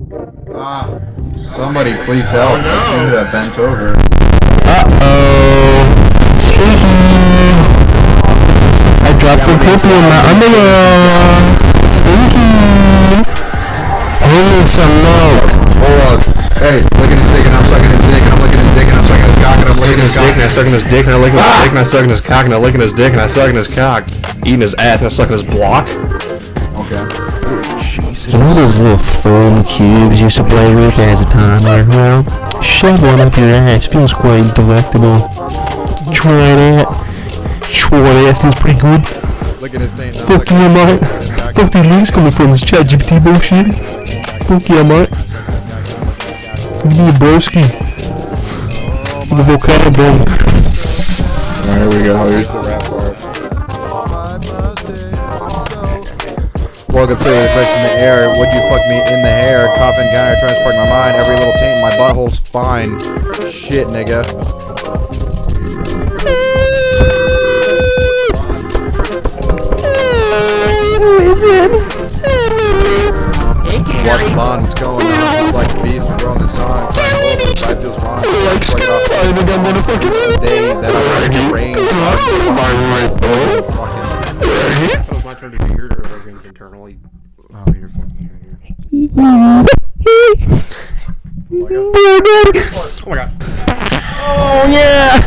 Somebody please help. I seem to have bent over. Stinky! I dropped the purple in my underwear! Stinky! I need some milk! Hold on. Hey, licking his dick and I'm sucking his dick and I'm licking his dick and I'm sucking his cock and I'm licking his cock and I'm sucking his dick and I'm licking his dick and I'm sucking his cock and I'm licking his dick and I'm sucking his cock. Eating his ass and I'm sucking his block. Okay. You know those little foam cubes you used to play with as a toddler? Well, shove one up your ass. Feels quite delectable. Try that. Feels pretty good. Look at his name. Fuck yeah, mate. Fuck these links coming from this ChatGPT bullshit. Fuck yeah, mate. Give me a broski. The volcano bomb. Alright, here we go. Here's the rap part. Welcome to the effects in the air. Would you fuck me in the hair? Coffin counter transport my mind. Every little taint in my butthole's fine. Shit, nigga. Who is it? What bond? What's going on? Like the beast and growing the song. Life feels wrong. Like Skyline with that motherfucking day that I'm in range. So it's my turn to do your organs internally. Oh, you're fucking here. Oh my god. Oh yeah!